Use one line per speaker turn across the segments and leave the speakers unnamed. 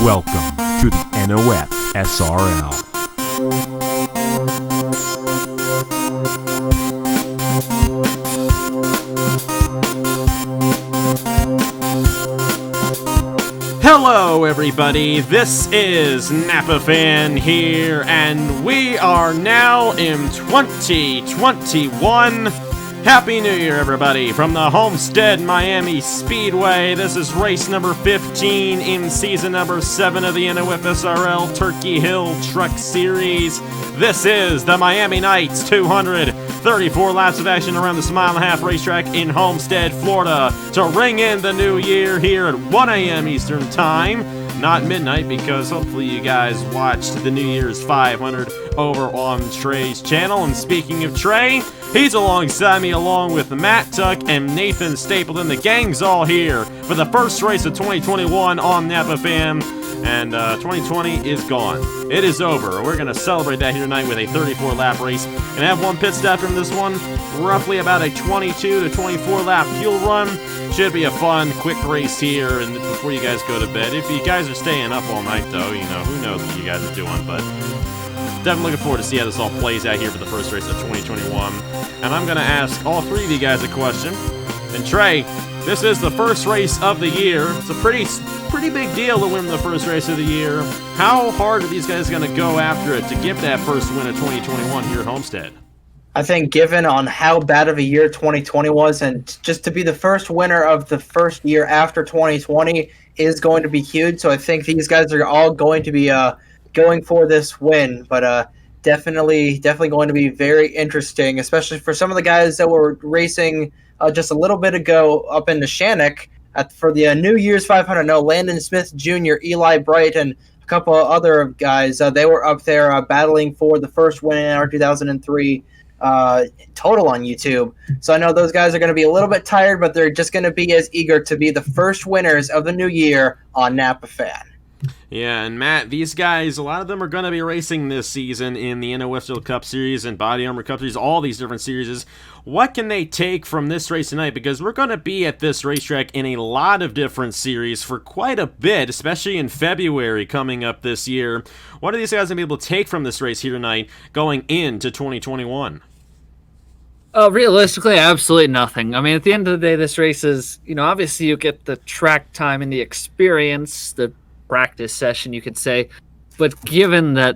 Welcome to the NOFSRL. Hello everybody, this is Napa Fan here, and we are now in 2021. Happy New Year everybody from the Homestead-Miami Speedway. This is race number 15 in season number 7 of the NOFSRL Turkey Hill Truck Series. This is the Miami Nights 234 laps of action around the Smile and a Half racetrack in Homestead, Florida to ring in the new year here at 1 a.m. Eastern Time. Not midnight, because hopefully you guys watched the New Year's 500 over on Trey's channel. And speaking of Trey, he's alongside me along with Matt Tuck and Nathan Stapleton. The gang's all here for the first race of 2021 on Napa Fan. And 2020 is gone. It is over. We're going to celebrate that here tonight with a 34-lap race. And have one pit stop from this one. Roughly about a 22 to 24-lap fuel run. Should be a fun, quick race here and before you guys go to bed. If you guys are staying up all night, though, you know, who knows what you guys are doing. But definitely looking forward to see how this all plays out here for the first race of 2021. And I'm going to ask all three of you guys a question. And Trey, this is the first race of the year. It's a pretty big deal to win the first race of the year. How hard are these guys going to go after it to get that first win of 2021 here at Homestead?
I think given on how bad of a year 2020 was, and just to be the first winner of the first year after 2020 is going to be huge. So I think these guys are all going to be going for this win, but definitely going to be very interesting, especially for some of the guys that were racing just a little bit ago up into Shannock for the New Year's 500. No, Landon Smith Jr., Eli Bright, and a couple of other guys. They were up there battling for the first win in our 2003 total on YouTube. So I know those guys are going to be a little bit tired, but they're just going to be as eager to be the first winners of the new year on Napa Fan.
Yeah, and Matt, these guys, a lot of them are going to be racing this season in the NOFSRL Cup Series and Body Armor Cup Series, all these different series. What can they take from this race tonight? Because we're going to be at this racetrack in a lot of different series for quite a bit, especially in February coming up this year. What are these guys going to be able to take from this race here tonight going into 2021?
Realistically, absolutely nothing. I mean, at the end of the day, this race is, obviously you get the track time and the experience, the practice session, you could say. But given that,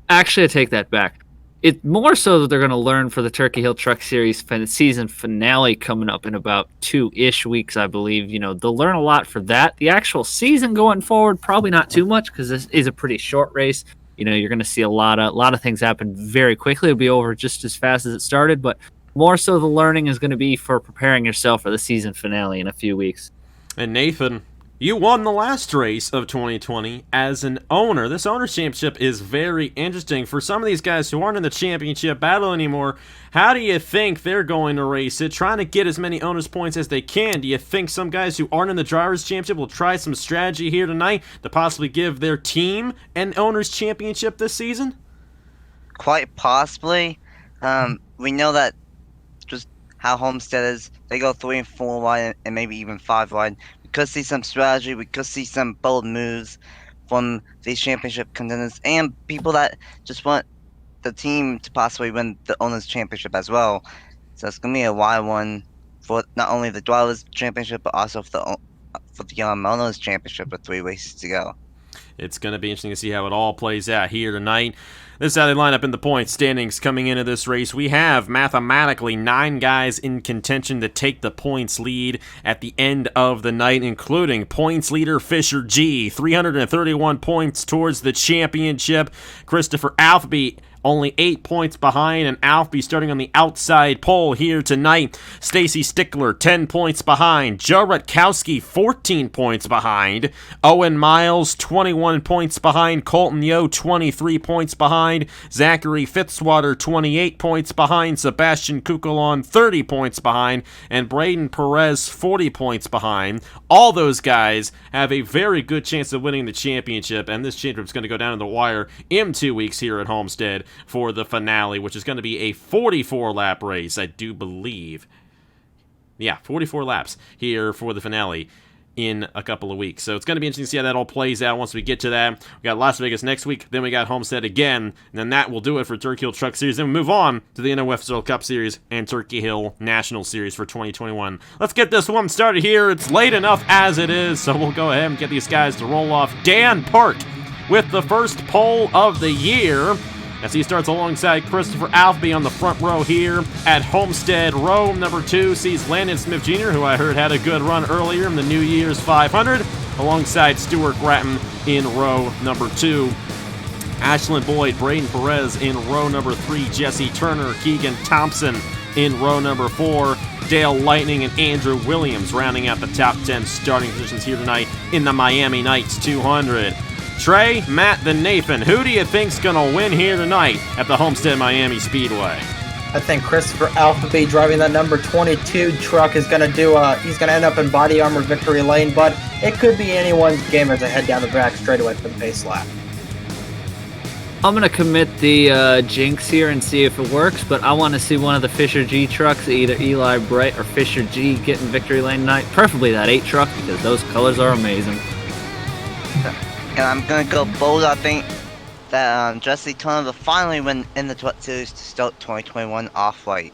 actually, I take that back. It's more so that they're going to learn for the Turkey Hill Truck Series season finale coming up in about 2-ish weeks, I believe. They'll learn a lot for that. The actual season going forward, probably not too much, because this is a pretty short race. You're going to see a lot of things happen very quickly. It'll be over just as fast as it started, but more so the learning is going to be for preparing yourself for the season finale in a few weeks.
And Nathan, you won the last race of 2020 as an owner. This owner's championship is very interesting. For some of these guys who aren't in the championship battle anymore, how do you think they're going to race it? Trying to get as many owner's points as they can. Do you think some guys who aren't in the driver's championship will try some strategy here tonight to possibly give their team an owner's championship this season?
Quite possibly. We know that just how Homestead is. They go 3 and 4 wide and maybe even 5 wide. We could see some strategy. We could see some bold moves from these championship contenders and people that just want the team to possibly win the Owners' Championship as well. So it's going to be a wild one for not only the Drivers' Championship, but also for the Owners' Championship with 3 races to go.
It's going to be interesting to see how it all plays out here tonight. This is how they line up in the point standings coming into this race. We have mathematically 9 guys in contention to take the points lead at the end of the night, including points leader Fisher G, 331 points towards the championship. Christopher Alfby only 8 points behind, and Alfby starting on the outside pole here tonight. Stacy Stickler, 10 points behind. Joe Rutkowski, 14 points behind. Owen Miles, 21 points behind. Colton Yo, 23 points behind. Zachary Fitzwater, 28 points behind. Sebastian Kukulon, 30 points behind. And Braden Perez, 40 points behind. All those guys have a very good chance of winning the championship, and this championship is going to go down to the wire in 2 weeks here at Homestead for the finale, which is going to be a 44-lap race, I do believe. Yeah, 44 laps here for the finale. in a couple of weeks. So it's going to be interesting to see how that all plays out once we get to that. We got Las Vegas next week, then we got Homestead again, and then that will do it for Turkey Hill Truck Series. Then we move on to the NOFSRL Cup Series and Turkey Hill National Series for 2021. Let's get this one started here. It's late enough as it is, so we'll go ahead and get these guys to roll off. Dan Park with the first pole of the year, as he starts alongside Christopher Alfby on the front row here at Homestead. Row number 2 sees Landon Smith Jr., who I heard had a good run earlier in the New Year's 500, alongside Stuart Gratton in row number 2. Ashland Boyd, Braden Perez in row number 3, Jesse Turner, Keegan Thompson in row number 4, Dale Lightning and Andrew Williams rounding out the top 10 starting positions here tonight in the Miami Nights 200. Trey, Matt, then Nathan, who do you think's gonna win here tonight at the Homestead-Miami Speedway?
I think Christopher Alfby driving that number 22 truck is gonna he's gonna end up in body armor victory lane, but it could be anyone's game as I head down the back straightaway for the pace lap.
I'm going to commit the jinx here and see if it works, but I want to see one of the Fisher G trucks, either Eli Bright or Fisher G, getting victory lane tonight. Preferably that 8 truck, because those colors are amazing.
And I'm going to go bold. I think that Jesse Turner will finally win in the Truck Series to start 2021 off right.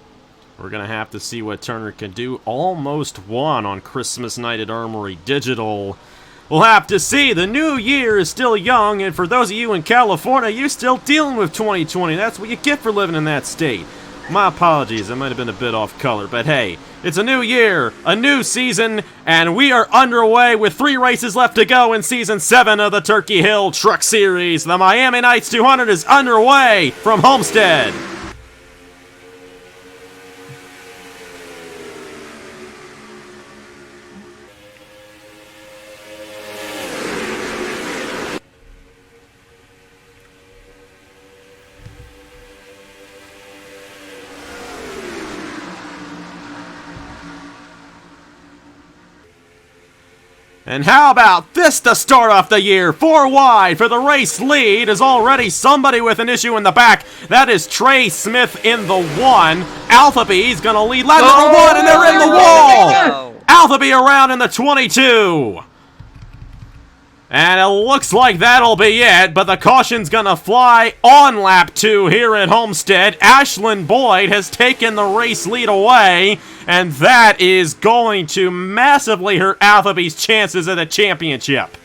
We're going to have to see what Turner can do. Almost won on Christmas night at Armory Digital. We'll have to see. The new year is still young, and for those of you in California, you're still dealing with 2020. That's what you get for living in that state. My apologies, I might have been a bit off color, but hey, it's a new year, a new season, and we are underway with 3 races left to go in Season 7 of the Turkey Hill Truck Series. The Miami Nights 200 is underway from Homestead. And how about this to start off the year? 4 wide for the race lead is already somebody with an issue in the back. That is Trey Smith in the 1. Alphabee's going to lead lap number 1, and they're in the wall. Alphabee around in the 22. And it looks like that'll be it, but the caution's going to fly on lap 2 here at Homestead. Ashland Boyd has taken the race lead away, and that is going to massively hurt Alphabee's chances at the championship.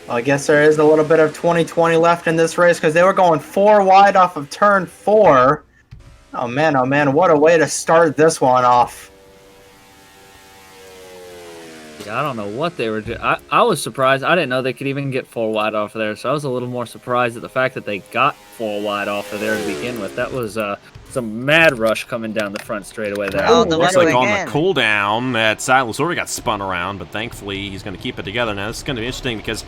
Well, I guess there is a little bit of 2020 left in this race because they were going 4 wide off of turn 4. Oh man, what a way to start this one off.
Yeah, I don't know what they were doing. I was surprised. I didn't know they could even get 4 wide off of there, so I was a little more surprised at the fact that they got 4 wide off of there to begin with. That was some mad rush coming down the front straightaway there.
Oh,
looks like on the cooldown that Silas already got spun around, but thankfully he's going to keep it together. Now, this is going to be interesting because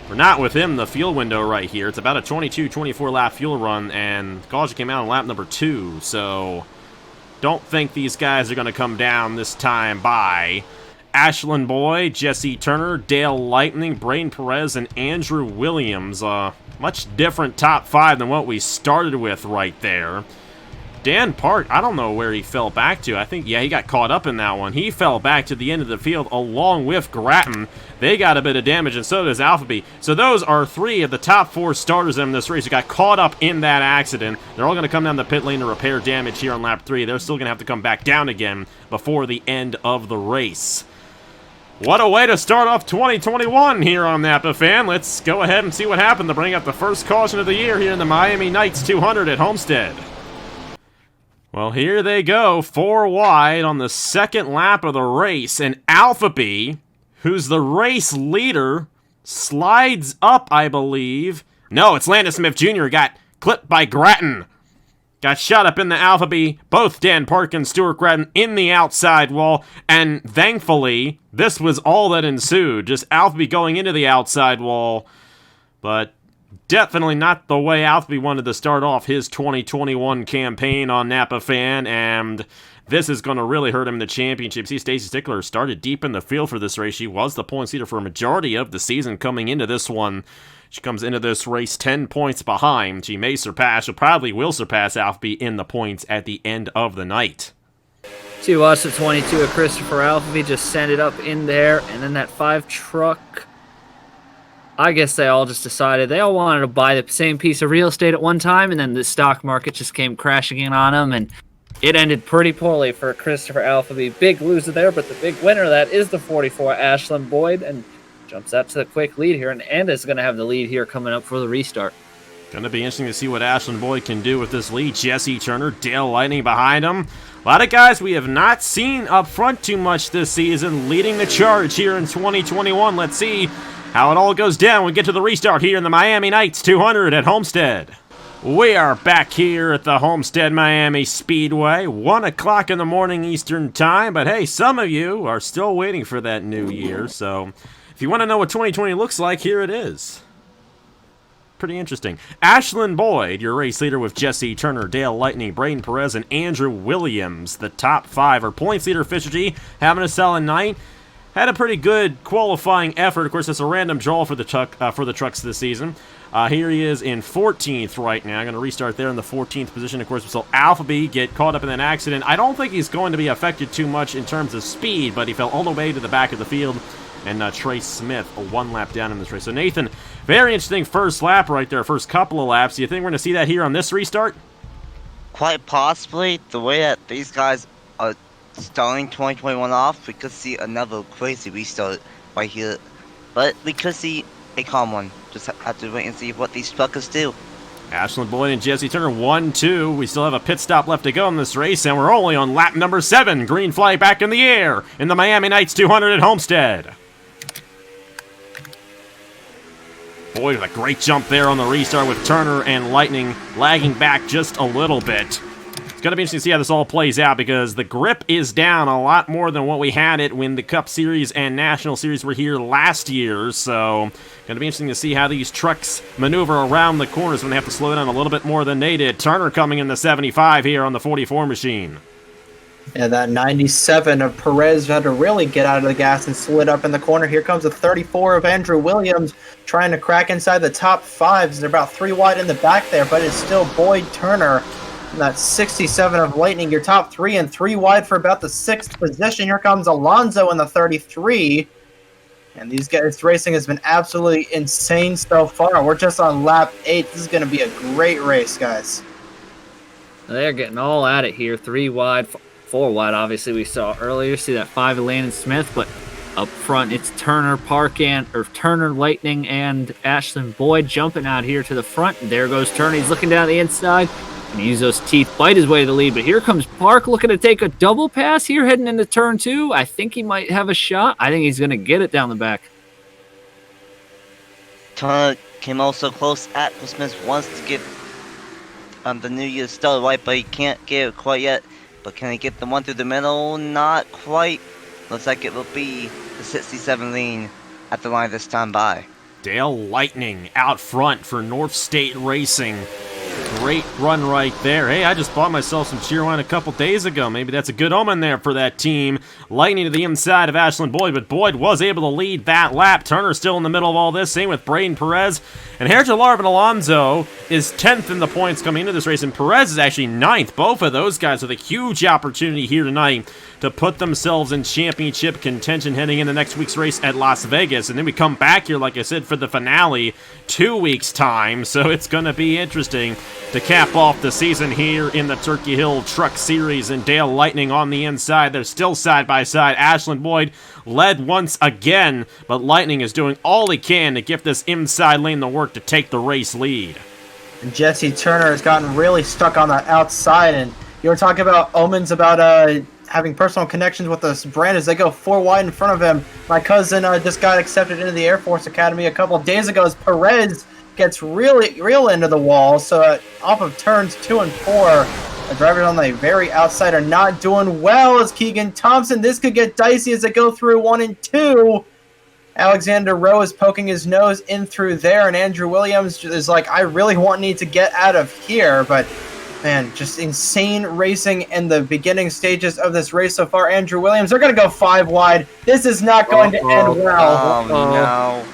we're not within the fuel window right here. It's about a 22-24 lap fuel run, and Gauja came out on lap number 2, so don't think these guys are going to come down this time by. Ashland Boyd, Jesse Turner, Dale Lightning, Braden Perez, and Andrew Williams. Much different top 5 than what we started with right there. Dan Park, I don't know where he fell back to. I think, yeah, he got caught up in that one. He fell back to the end of the field along with Gratton. They got a bit of damage, and so does Alphabee. So those are 3 of the top 4 starters in this race who got caught up in that accident. They're all going to come down the pit lane to repair damage here on lap 3. They're still going to have to come back down again before the end of the race. What a way to start off 2021 here on Napa Fan. Let's go ahead and see what happened to bring up the first caution of the year here in the Miami Nights 200 at Homestead. Well, here they go, 4 wide on the second lap of the race, and Alphabee, who's the race leader, slides up, I believe. No, it's Landon Smith Jr. got clipped by Gratton. Got shot up in the Alphabee, both Dan Park and Stuart Gratton in the outside wall, and thankfully, this was all that ensued. Just Alphabee going into the outside wall, but definitely not the way Alphabee wanted to start off his 2021 campaign on Napa Fan, and this is going to really hurt him in the championship. See, Stacey Stickler started deep in the field for this race. She was the points leader for a majority of the season coming into this one. She comes into this race 10 points behind. She probably will surpass Alfie in the points at the end of the night.
So you watch the 22 of Christopher Alphavy just send it up in there, and then that 5 truck. I guess they all just decided they all wanted to buy the same piece of real estate at one time, and then the stock market just came crashing in on them, and it ended pretty poorly for Christopher Alphavy. Big loser there, but the big winner of that is the 44 Ashland Boyd, and jumps out to the quick lead here, and is going to have the lead here coming up for the restart.
Going to be interesting to see what Ashland Boyd can do with this lead. Jesse Turner, Dale Lightning behind him. A lot of guys we have not seen up front too much this season leading the charge here in 2021. Let's see how it all goes down when we get to the restart here in the Miami Nights 200 at Homestead. We are back here at the Homestead-Miami Speedway, 1 o'clock in the morning Eastern Time, but hey, some of you are still waiting for that new year, so if you want to know what 2020 looks like, here it is. Pretty interesting. Ashland Boyd, your race leader with Jesse Turner, Dale Lightning, Braden Perez, and Andrew Williams. The top 5 are points leader Fisher G, having a solid night. Had a pretty good qualifying effort. Of course, it's a random draw for the trucks this season. Here he is in 14th right now. I'm going to restart there in the 14th position. Of course, we saw Alphabet get caught up in an accident. I don't think he's going to be affected too much in terms of speed, but he fell all the way to the back of the field. And Trace Smith, 1 lap down in this race. So Nathan, very interesting first lap right there, first couple of laps. Do you think we're going to see that here on this restart?
Quite possibly. The way that these guys are starting 2021 off, we could see another crazy restart right here. But we could see a calm one. Just have to wait and see what these truckers do.
Ashland Boyd and Jesse Turner 1-2. We still have a pit stop left to go in this race, and we're only on lap number 7. Green flag back in the air in the Miami Nights 200 at Homestead. Boyd with a great jump there on the restart with Turner and Lightning lagging back just a little bit. It's going to be interesting to see how this all plays out because the grip is down a lot more than what we had it when the Cup Series and National Series were here last year. So, going to be interesting to see how these trucks maneuver around the corners when they have to slow down a little bit more than they did. Turner coming in the 75 here on the 44 machine.
Yeah, that 97 of Perez had to really get out of the gas and slid up in the corner. Here comes the 34 of Andrew Williams trying to crack inside the top 5. They're about 3 wide in the back there, but it's still Boyd Turner. And that 67 of Lightning, your top 3 and 3 wide for about the 6th position. Here comes Alonso in the 33. And these guys' racing has been absolutely insane so far. We're just on lap 8. This is going to be a great race, guys.
They're getting all at it here. 3 wide, 4 wide, obviously, we saw earlier. See that 5 of Landon Smith, but up front, it's Turner, Turner, Lightning, and Ashland Boyd jumping out here to the front. And there goes Turner. He's looking down the inside. And use those teeth, bite his way to the lead. But here comes Park looking to take a double pass here heading into turn 2. I think he might have a shot. I think he's going to get it down the back.
Turner came also close at Smith wants to get the New Year's started right, but he can't get it quite yet. But can he get the one through the middle? Not quite. Looks like it will be the 67 lean at the line this time by.
Dale Lightning out front for North State Racing. Great run right there. Hey, I just bought myself some cheerwine a couple days ago. Maybe that's a good omen there for that team. Lightning to the inside of Ashland Boyd, but Boyd was able to lead that lap. Turner still in the middle of all this. Same with Braden Perez. And Herja Larvin Alonso is 10th in the points coming into this race, and Perez is actually 9th. Both of those guys with a huge opportunity here tonight to put themselves in championship contention heading into next week's race at Las Vegas. And then we come back here, like I said, for the finale 2 weeks' time. So it's going to be interesting to cap off the season here in the Turkey Hill Truck Series. And Dale Lightning on the inside. They're still side by side. Ashland Boyd led once again, but Lightning is doing all he can to give this inside lane the work to take the race lead.
And Jesse Turner has gotten really stuck on the outside, and you were talking about omens about having personal connections with this brand as they go 4 wide in front of him. My cousin just got accepted into the Air Force Academy a couple of days ago as Perez gets real into the wall. So off of turns 2 and 4, the drivers on the very outside are not doing well as Keegan Thompson. This could get dicey as they go through 1 and 2. Alexander Rowe is poking his nose in through there, and Andrew Williams is like, I really need to get out of here. But man, just insane racing in the beginning stages of this race so far. Andrew Williams, they're going to go 5 wide. This is not going to end well.
Oh, no.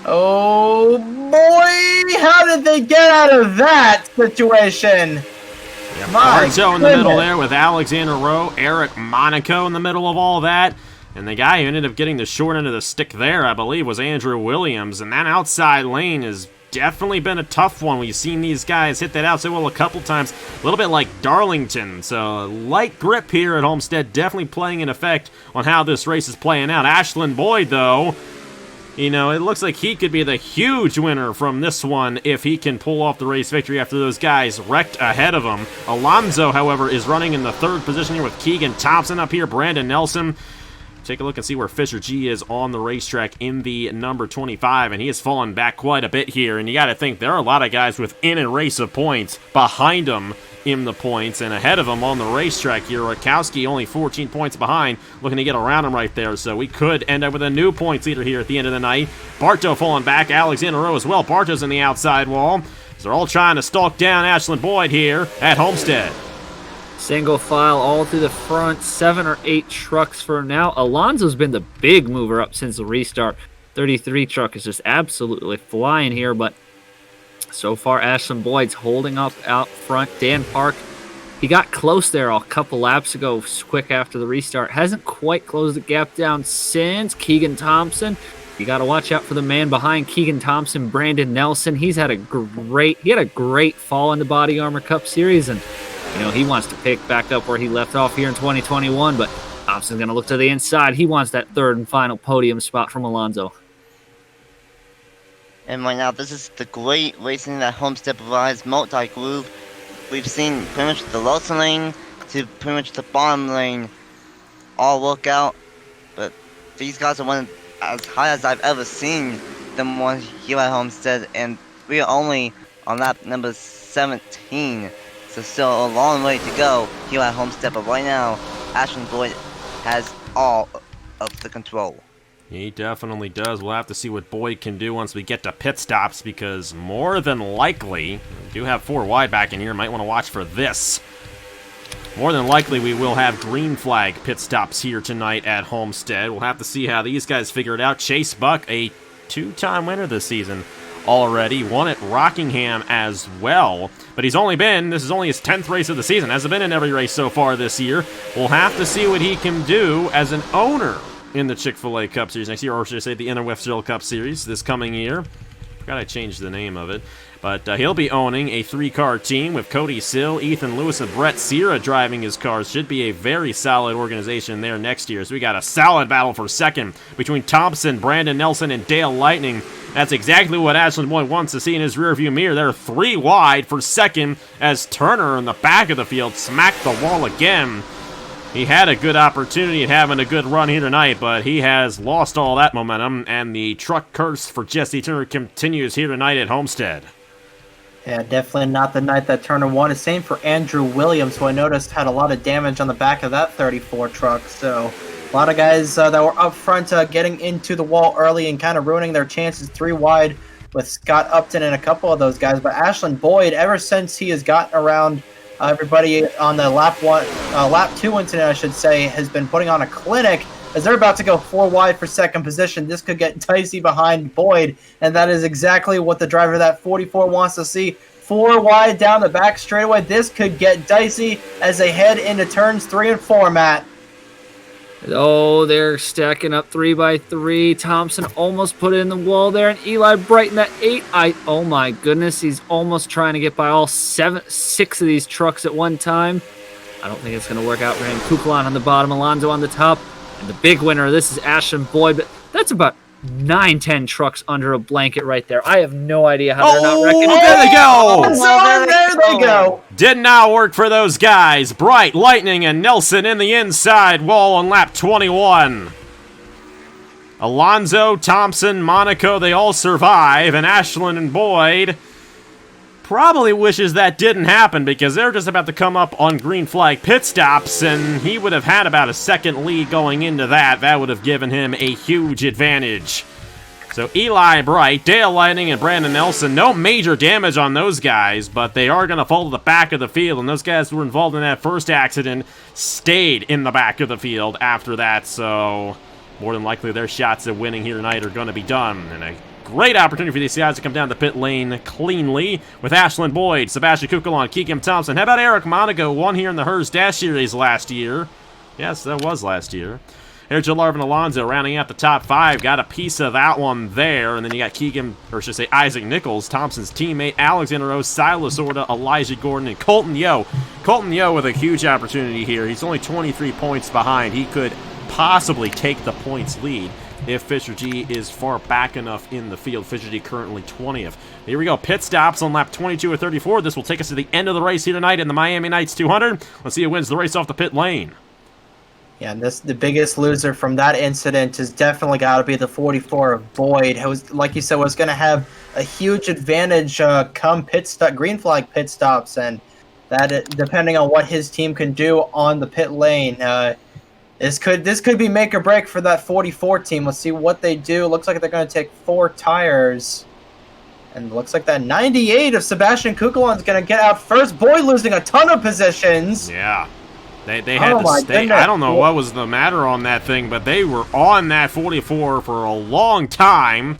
Oh, boy. How did they get out of that situation?
Barto in the middle there with Alexander Rowe, Eric Monaco in the middle of all that. And the guy who ended up getting the short end of the stick there, I believe, was Andrew Williams. And that outside lane has definitely been a tough one. We've seen these guys hit that outside wall a couple times, a little bit like Darlington. So light grip here at Homestead, definitely playing an effect on how this race is playing out. Ashland Boyd, though, you know, it looks like he could be the huge winner from this one if he can pull off the race victory after those guys wrecked ahead of him. Alonso, however, is running in the third position here with Keegan Thompson up here, Brandon Nelson. Take a look and see where Fisher G is on the racetrack in the number 25, and he has fallen back quite a bit here. And you got to think there are a lot of guys within a race of points behind him in the points, and ahead of him on the racetrack here. Rakowski only 14 points behind, looking to get around him right there. So we could end up with a new points leader here at the end of the night. Barto falling back, Alexander Rowe as well. Barto's in the outside wall. So they're all trying to stalk down Ashland Boyd here at Homestead.
Single file all through the front, 7 or 8 trucks for now. Alonso's been the big mover up since the restart. 33 truck is just absolutely flying here, but so far Ashland Boyd's holding up out front. Dan Park, he got close there a couple laps ago, quick after the restart. Hasn't quite closed the gap down since. Keegan Thompson, you got to watch out for the man behind Keegan Thompson, Brandon Nelson. He had a great fall in the Body Armor Cup Series, and you know, he wants to pick back up where he left off here in 2021, but Thompson's going to look to the inside. He wants that third and final podium spot from Alonso.
And right now, this is the great racing that Homestead provides, multi-groove. We've seen pretty much the lowest lane to pretty much the bottom lane all work out, but these guys are one as high as I've ever seen them one here at Homestead, and we are only on lap number 17. So still a long way to go here at Homestead, but right now, Ashland Boyd has all of the control.
He definitely does. We'll have to see what Boyd can do once we get to pit stops, because more than likely, we do have 4 wide back in here, might want to watch for this. More than likely, we will have green flag pit stops here tonight at Homestead. We'll have to see how these guys figure it out. Chase Buck, a 2-time winner this season already, won at Rockingham as well, but this is only his 10th race of the season, hasn't been in every race so far this year. We'll have to see what he can do as an owner in the Chick-fil-A Cup Series next year, or should I say the NOFSRL Cup Series this coming year. Forgot I changed the name of it. But he'll be owning a 3-car team with Cody Sill, Ethan Lewis, and Brett Sierra driving his cars. Should be a very solid organization there next year. So we got a solid battle for second between Thompson, Brandon Nelson, and Dale Lightning. That's exactly what Ashland Boyd wants to see in his rearview mirror. They're 3 wide for second as Turner in the back of the field smacked the wall again. He had a good opportunity at having a good run here tonight, but he has lost all that momentum, and the truck curse for Jesse Turner continues here tonight at Homestead.
Yeah, definitely not the night that Turner won. The same for Andrew Williams, who I noticed had a lot of damage on the back of that 34 truck. So a lot of guys that were up front getting into the wall early and kind of ruining their chances 3 wide with Scott Upton and a couple of those guys. But Ashland Boyd, ever since he has gotten around everybody on the lap 2 incident, I should say, has been putting on a clinic. As they're about to go 4 wide for second position, this could get dicey behind Boyd, and that is exactly what the driver of that 44 wants to see. 4 wide down the back straightaway. This could get dicey as they head into turns 3 and 4, Matt.
Oh, they're stacking up 3 by 3. Thompson almost put it in the wall there, and Eli Brighton that 8. Oh my goodness, he's almost trying to get by all 6 of these trucks at one time. I don't think it's going to work out for him. Kukulon on the bottom, Alonso on the top. And the big winner, this is Ashland Boyd, but that's about 9-10 trucks under a blanket right there. I have no idea how they're not wrecking.
There they go!
There they go!
Did not work for those guys. Bright, Lightning, and Nelson in the inside wall on lap 21. Alonso, Thompson, Monaco, they all survive, and Ashland and Boyd probably wishes that didn't happen, because they're just about to come up on green flag pit stops, and he would have had about a second lead going into that. That would have given him a huge advantage. So Eli Bright, Dale Lightning, and Brandon Nelson, no major damage on those guys, but they are going to fall to the back of the field, and those guys who were involved in that first accident stayed in the back of the field after that, so more than likely their shots at winning here tonight are going to be done. And a great opportunity for these guys to come down the pit lane cleanly with Ashlyn Boyd, Sebastian Kukulon, Keegan Thompson. How about Eric Monaco, won here in the Hers Dash Series last year? Yes, that was last year. Here's Larvin Alonso rounding out the top 5. Got a piece of that one there. And then you got Keegan, or should I say Isaac Nichols, Thompson's teammate, Alexander Rose, Silas Orta, Elijah Gordon, and Colton Yo. Colton Yo with a huge opportunity here. He's only 23 points behind. He could possibly take the points lead if Fisher G is far back enough in the field. Fisher G currently 20th. Here we go. Pit stops on lap 22 or 34. This will take us to the end of the race here tonight in the Miami Nights 200. Let's see who wins the race off the pit lane.
Yeah, and the biggest loser from that incident has definitely got to be the 44 of Boyd, who was, like you said, was going to have a huge advantage come green flag pit stops, and that depending on what his team can do on the pit lane, this could be make or break for that 44 team. Let's see what they do. Looks like they're going to take 4 tires, and looks like that 98 of Sebastian Kukulon is going to get out first. Boyd losing a ton of positions.
Yeah. They had to stay. Goodness. I don't know what was the matter on that thing, but they were on that 44 for a long time.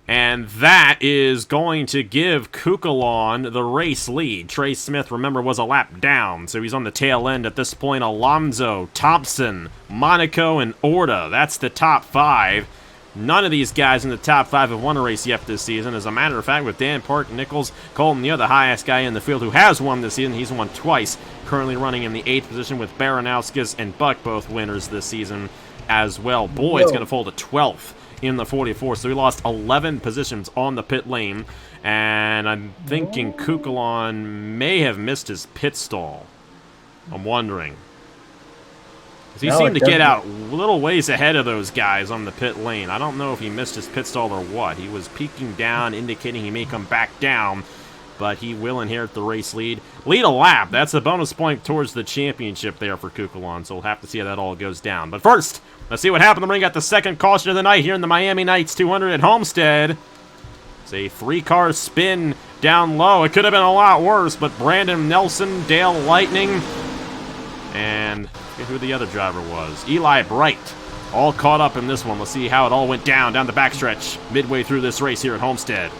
And that is going to give Kukulon the race lead. Trey Smith, remember, was a lap down, so he's on the tail end at this point. Alonso, Thompson, Monaco, and Orta. That's the top 5. None of these guys in the top 5 have won a race yet this season. As a matter of fact, with Dan Park, Nichols, Colton, the highest guy in the field who has won this season. He's won twice, currently running in the 8th position with Baranowskis and Buck, both winners this season as well. Boyd's going to fall to 12th in the 44, so he lost 11 positions on the pit lane. And I'm thinking Kukulon may have missed his pit stall. I'm wondering. He seemed to get out a little ways ahead of those guys on the pit lane. I don't know if he missed his pit stall or what. He was peeking down, indicating he may come back down, but he will inherit the race lead. Lead a lap. That's a bonus point towards the championship there for Kukulon, so we'll have to see how that all goes down. But first, let's see what happened to bring out the second caution of the night here in the Miami Nights 200 at Homestead. It's a 3-car spin down low. It could have been a lot worse, but Brandon Nelson, Dale Lightning, and who the other driver was. Eli Bright. All caught up in this one. Let's see how it all went down the backstretch midway through this race here at Homestead.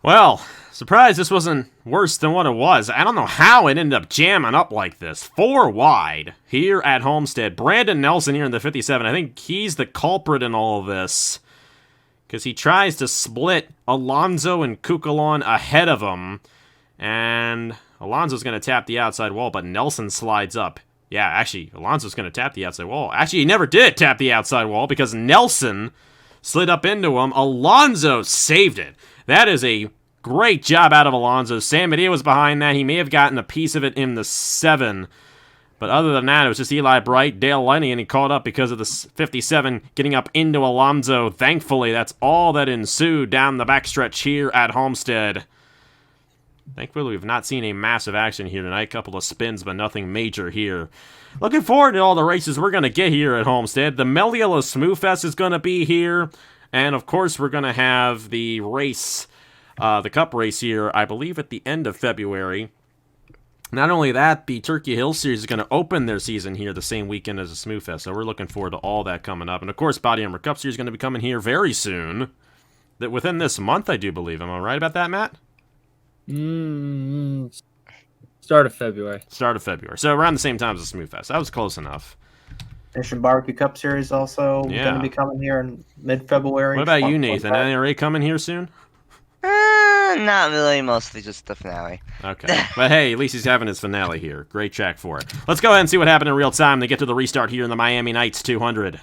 Well, surprised this wasn't worse than what it was. I don't know how it ended up jamming up like this. 4 wide here at Homestead. Brandon Nelson here in the 57. I think he's the culprit in all of this, because he tries to split Alonso and Kukulon ahead of him, and Alonso's going to tap the outside wall, but Nelson slides up. Yeah, actually, Alonso's going to tap the outside wall. Actually, he never did tap the outside wall because Nelson slid up into him. Alonso saved it. That is a great job out of Alonso. Sam Medea was behind that. He may have gotten a piece of it in the 7. But other than that, it was just Eli Bright, Dale Lenny, and he caught up because of the 57 getting up into Alonso. Thankfully, that's all that ensued down the backstretch here at Homestead. Thankfully, we've not seen a massive action here tonight. A couple of spins, but nothing major here. Looking forward to all the races we're going to get here at Homestead. The Meliala Smooth Fest is going to be here. And, of course, we're going to have the race, the Cup race here, I believe, at the end of February. Not only that, the Turkey Hill Series is going to open their season here the same weekend as the Smooth Fest. So we're looking forward to all that coming up. And, of course, Body Armor Cup Series is going to be coming here very soon. That within this month, I do believe. Am I right about that, Matt?
Start of February.
Start of February. So around the same time as the Smooth Fest. That was close enough.
Mission Barbecue Cup Series also going to be coming here in mid-February.
What about you, Nathan? NRA coming here soon?
Not really. Mostly just the finale.
Okay. But hey, at least he's having his finale here. Great track for it. Let's go ahead and see what happened in real time. They get to the restart here in the Miami Nights 200.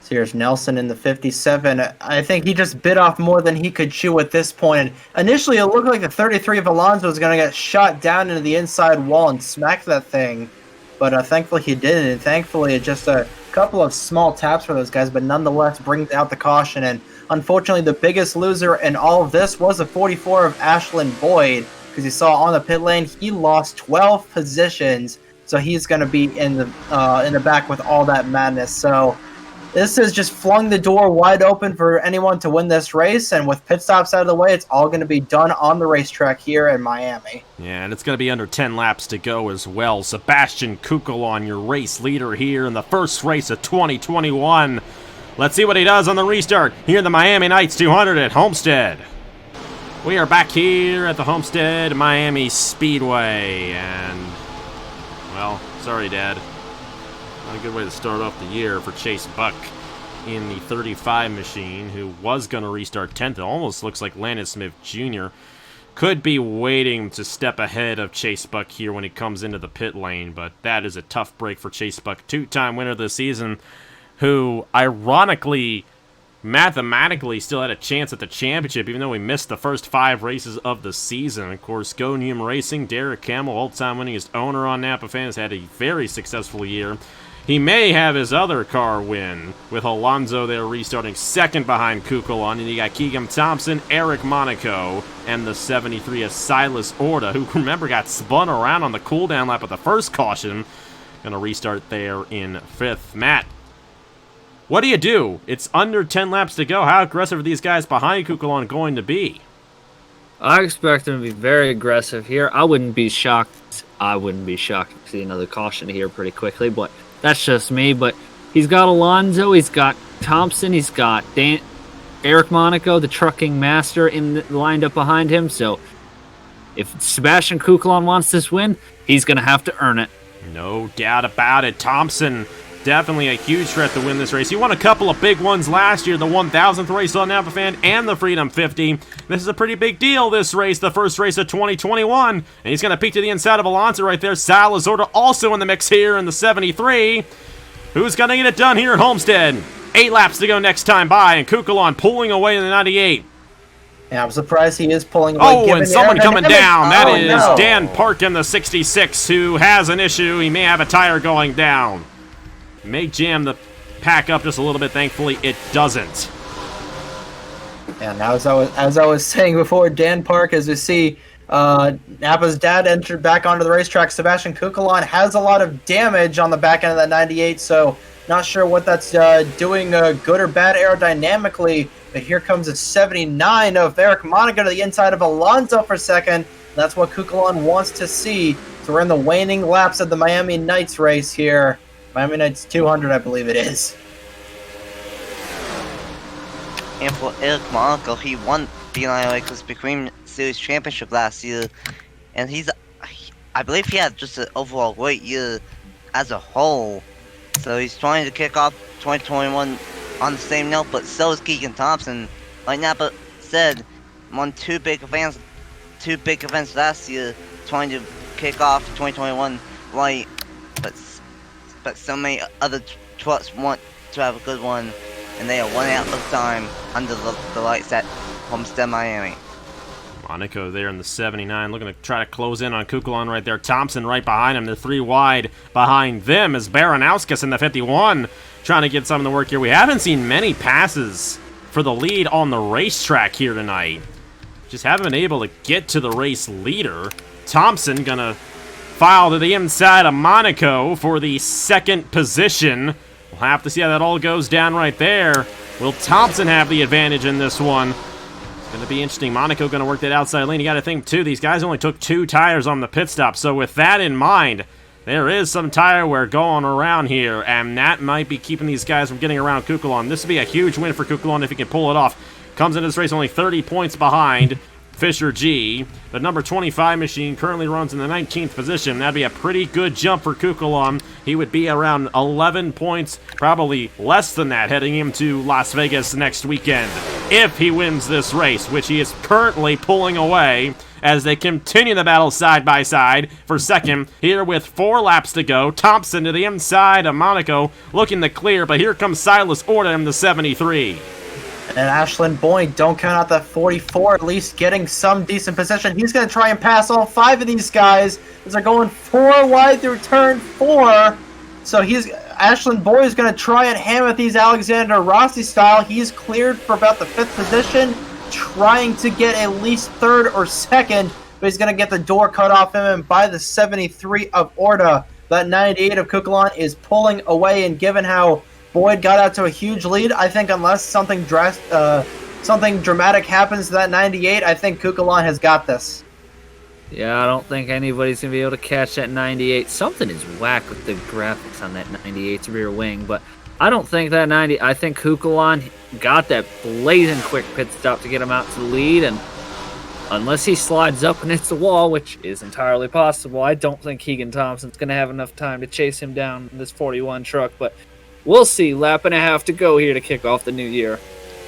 Here's Nelson in the 57. I think he just bit off more than he could chew at this point. And initially, it looked like the 33 of Alonso was going to get shot down into the inside wall and smack that thing. But thankfully, he didn't. And thankfully, just a couple of small taps for those guys, but nonetheless brings out the caution. And unfortunately, the biggest loser in all of this was the 44 of Ashlyn Boyd, because you saw on the pit lane, he lost 12 positions. So he's going to be in the back with all that madness. So this has just flung the door wide open for anyone to win this race, and with pit stops out of the way, it's all going to be done on the racetrack here in Miami.
Yeah, and it's going to be under 10 laps to go as well. Sebastian Kukulon, your race leader here in the first race of 2021. Let's see what he does on the restart here in the Miami Nights 200 at Homestead. We are back here at the Homestead-Miami Speedway, and, well, sorry, Dad. Not a good way to start off the year for Chase Buck in the 35 machine, who was going to restart 10th. It almost looks like Landon Smith Jr. could be waiting to step ahead of Chase Buck here when he comes into the pit lane, but that is a tough break for Chase Buck, two-time winner of the season, who, ironically, mathematically still had a chance at the championship, even though we missed the first 5 races of the season. Of course, Go Neum Racing, Derek Campbell, all-time winningest owner on Napa Fans, had a very successful year. He may have his other car win, with Alonso there restarting second behind Kukulon, and you got Keegan Thompson, Eric Monaco, and the 73 of Silas Orta, who, remember, got spun around on the cooldown lap of the first caution. Gonna restart there in 5th. Matt, what do you do? It's under 10 laps to go. How aggressive are these guys behind Kukulon going to be?
I expect them to be very aggressive here. I wouldn't be shocked. To see another caution here pretty quickly, but that's just me. But he's got Alonso, he's got Thompson, he's got Eric Monaco, the trucking master, lined up behind him. So if Sebastian Kukulon wants this win, he's going to have to earn it.
No doubt about it. Thompson, definitely a huge threat to win this race. He won a couple of big ones last year, the 1,000th race on Napa Fan and the Freedom 50. This is a pretty big deal, this race, the first race of 2021. And he's going to peek to the inside of Alonso right there. Silas Orta also in the mix here in the 73. Who's going to get it done here at Homestead? 8 laps to go next time by, and Kukulon pulling away in the 98.
Yeah, I'm surprised he is pulling away.
Oh, and someone coming down. That is
no.
Dan Park in the 66, who has an issue. He may have a tire going down. May jam the pack up just a little bit. Thankfully, it doesn't.
And as I was saying before, Dan Park, as you see, Napa's dad entered back onto the racetrack. Sebastian Kukulon has a lot of damage on the back end of that 98, so not sure what that's doing good or bad aerodynamically. But here comes a 79 of Eric Monaco to the inside of Alonso for second. That's what Kukulon wants to see. So we're in the waning laps of the Miami Nights race here. Miami Nights 200, I believe it is.
And for Eric Monaco, he won the United Speedway Series Championship last year, and I believe he had just an overall great year as a whole. So he's trying to kick off 2021 on the same note, but so is Keegan Thompson. Like Napa said, won two big events last year, trying to kick off 2021 right, but so many other trucks want to have a good one, and they are 1 out of time under the lights at Homestead-Miami.
Monaco there in the 79, looking to try to close in on Kukulon right there. Thompson right behind him. The 3 wide behind them is Baranauskas in the 51, trying to get some of the work here. We haven't seen many passes for the lead on the racetrack here tonight. Just haven't been able to get to the race leader. Thompson gonna file to the inside of Monaco for the 2nd position. We'll have to see how that all goes down right there. Will Thompson have the advantage in this one? Going to be interesting. Monaco going to work that outside lane. You got to think, too, these guys only took 2 tires on the pit stop. So with that in mind, there is some tire wear going around here, and that might be keeping these guys from getting around Kukulon. This would be a huge win for Kukulon if he can pull it off. Comes into this race only 30 points behind Fisher G. The number 25 machine currently runs in the 19th position. That'd be a pretty good jump for Kukulon. He would be around 11 points, probably less than that, heading into Las Vegas next weekend. If he wins this race, which he is currently pulling away as they continue the battle side by side for second. Here with 4 laps to go. Thompson to the inside of Monaco, looking to clear, but here comes Silas Orta in the 73.
And Ashlyn Boyd, don't count out that 44, at least getting some decent position. He's going to try and pass all 5 of these guys as they're going 4 wide through turn 4. So Ashlyn Boyd is going to try and hammer these Alexander Rossi style. He's cleared for about the 5th position, trying to get at least 3rd or 2nd, but he's going to get the door cut off him, and by the 73 of Orta, that 98 of Kukulon is pulling away, and given how Boyd got out to a huge lead, I think unless something dramatic happens to that 98, I think Kukulon has got this.
Yeah, I don't think anybody's going to be able to catch that 98. Something is whack with the graphics on that 98's rear wing, but I don't think that 90. I think Kukulon got that blazing quick pit stop to get him out to the lead, and unless he slides up and hits the wall, which is entirely possible, I don't think Keegan Thompson's going to have enough time to chase him down in this 41 truck, but we'll see. Lap and a half to go here to kick off the new year.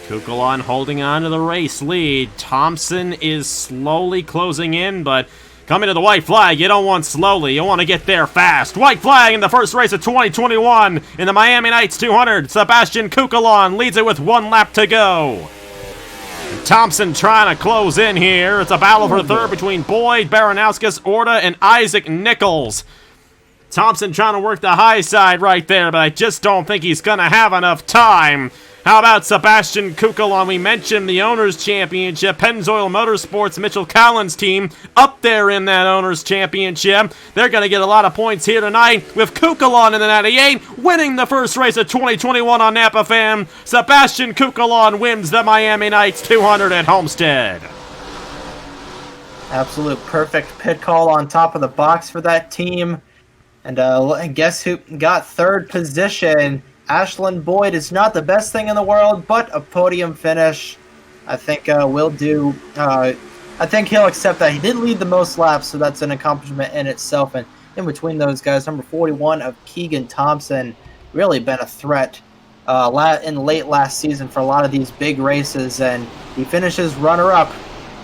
Kukulon holding on to the race lead. Thompson is slowly closing in, but coming to the white flag, you don't want slowly. You want to get there fast. White flag in the first race of 2021 in the Miami Nights 200. Sebastian Kukulon leads it with 1 lap to go. Thompson trying to close in here. It's a battle for third between Boyd, Baranowskis, Orta, and Isaac Nichols. Thompson trying to work the high side right there, but I just don't think he's going to have enough time. How about Sebastian Kukulon? We mentioned the Owners' Championship. Pennzoil Motorsports, Mitchell Collins' team, up there in that Owners' Championship. They're going to get a lot of points here tonight with Kukulon in the 98, winning the first race of 2021 on Napa Fan. Sebastian Kukulon wins the Miami Nights 200 at Homestead.
Absolute perfect pit call on top of the box for that team. And guess who got third position? Ashland Boyd is not the best thing in the world, but a podium finish, I think, will do. I think he'll accept that. He did lead the most laps, so that's an accomplishment in itself. And in between those guys, number 41 of Keegan Thompson, really been a threat in late last season for a lot of these big races, and he finishes runner-up.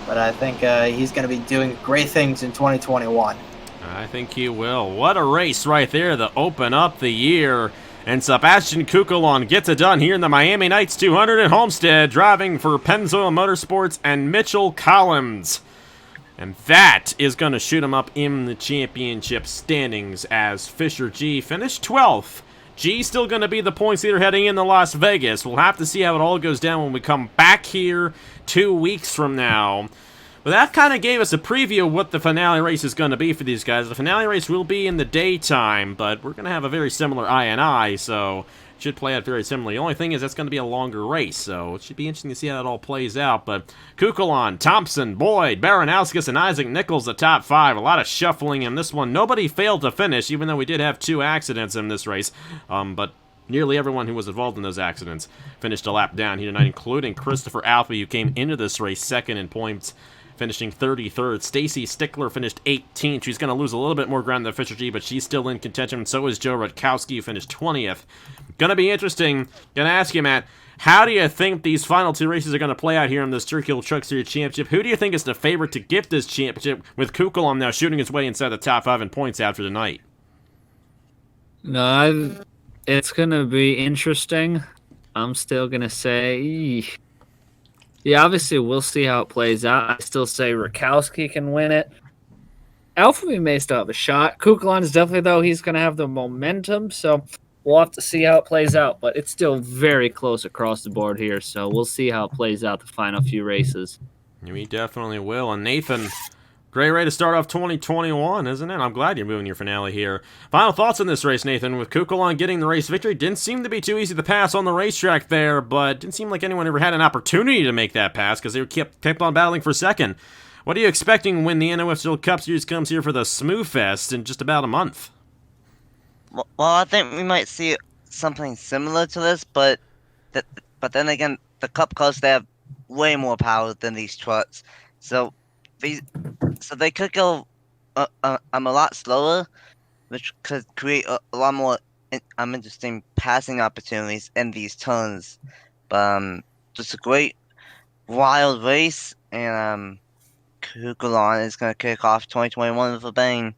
But I think he's going to be doing great things in 2021.
I think he will. What a race right there to open up the year. And Sebastian Kukulon gets it done here in the Miami Nights 200 at Homestead, driving for Pennzoil Motorsports and Mitchell Collins. And that is going to shoot him up in the championship standings as Fisher G finished 12th. G still going to be the points leader heading into Las Vegas. We'll have to see how it all goes down when we come back here 2 weeks from now. But that kind of gave us a preview of what the finale race is going to be for these guys. The finale race will be in the daytime, but we're going to have a very similar I&I, so it should play out very similarly. The only thing is that's going to be a longer race, so it should be interesting to see how it all plays out. But Kukulon, Thompson, Boyd, Baranowskis, and Isaac Nichols, the top 5. A lot of shuffling in this one. Nobody failed to finish, even though we did have 2 accidents in this race. But nearly everyone who was involved in those accidents finished a lap down here tonight, including Christopher Alfie, who came into this race second in points, finishing 33rd. Stacy Stickler finished 18th. She's going to lose a little bit more ground than Fisher G, but she's still in contention. So is Joe Rutkowski, who finished 20th. Going to be interesting. Going to ask you, Matt, how do you think these final 2 races are going to play out here in this Turkey Hill Truck Series Championship? Who do you think is the favorite to get this championship, with Kukulon now shooting his way inside the top 5 in points after tonight?
No, it's going to be interesting. I'm still going to say... Yeah, obviously, we'll see how it plays out. I still say Rutkowski can win it. Alphaville may still have a shot. Kukulon is definitely, though, he's going to have the momentum, so we'll have to see how it plays out. But it's still very close across the board here, so we'll see how it plays out the final few races.
We definitely will. And Nathan, great way to start off 2021, isn't it? I'm glad you're moving your finale here. Final thoughts on this race, Nathan. With Kukulon getting the race victory, didn't seem to be too easy to pass on the racetrack there, but didn't seem like anyone ever had an opportunity to make that pass because they kept on battling for second. What are you expecting when the NOFSRL Cup Series comes here for the Smooth Fest in just about a month?
Well, I think we might see something similar to this, but then again, the Cup cars, they have way more power than these trucks, so they could go a lot slower, which could create a lot more interesting passing opportunities in these turns. But just a great wild race, and Kukulon is going to kick off 2021 with a bang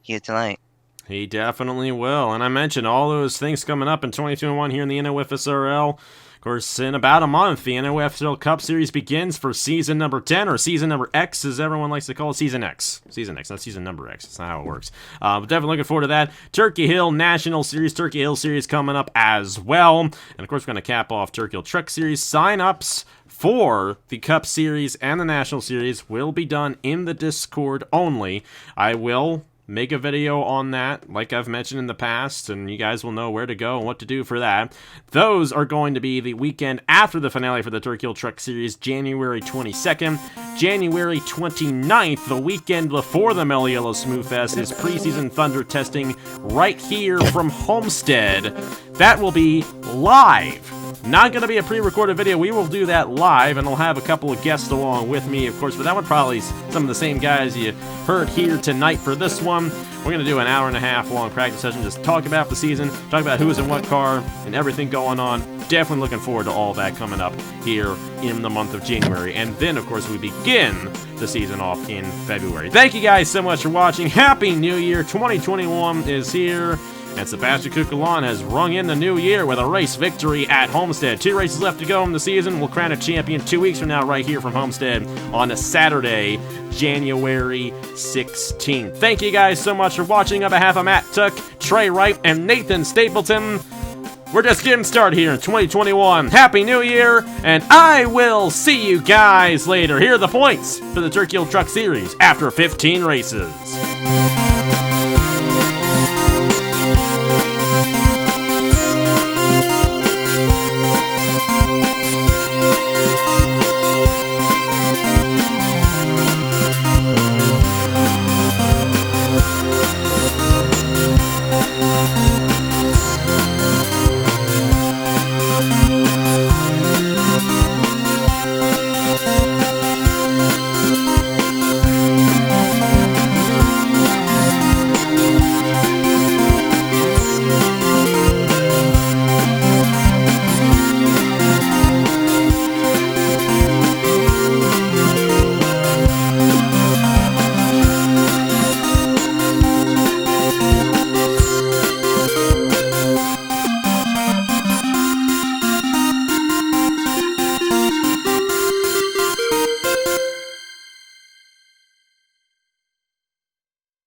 here tonight.
He definitely will. And I mentioned all those things coming up in 2021 here in the NOFSRL. Of course, in about a month, the NOFSRL Cup Series begins for season number 10, or season number X, as everyone likes to call it. Season X. Season X, not season number X. That's not how it works. But definitely looking forward to that. Turkey Hill National Series, Turkey Hill Series coming up as well. And, of course, we're going to cap off Turkey Hill Truck Series. Sign-ups for the Cup Series and the National Series will be done in the Discord only. I will make a video on that, like I've mentioned in the past, and you guys will know where to go and what to do for that. Those are going to be the weekend after the finale for the Turkey Hill Truck Series, January 22nd. January 29th, the weekend before the Meliello Smooth Fest, is preseason Thunder testing right here from Homestead. That will be live. Not going to be a pre-recorded video. We will do that live, and I'll have a couple of guests along with me, of course, but that one probably some of the same guys you heard here tonight for this one. We're going to do an hour and a half long practice session, just talk about the season, talk about who's in what car, and everything going on. Definitely looking forward to all that coming up here in the month of January. And then, of course, we begin the season off in February. Thank you guys so much for watching. Happy New Year. 2021 is here. And Sebastian Kukulon has rung in the new year with a race victory at Homestead. 2 races left to go in the season. We'll crown a champion 2 weeks from now right here from Homestead on a Saturday, January 16th. Thank you guys so much for watching. On behalf of Matt Tuck, Trey Wright, and Nathan Stapleton, we're just getting started here in 2021. Happy New Year, and I will see you guys later. Here are the points for the Turkey Hill Truck Series after 15 races.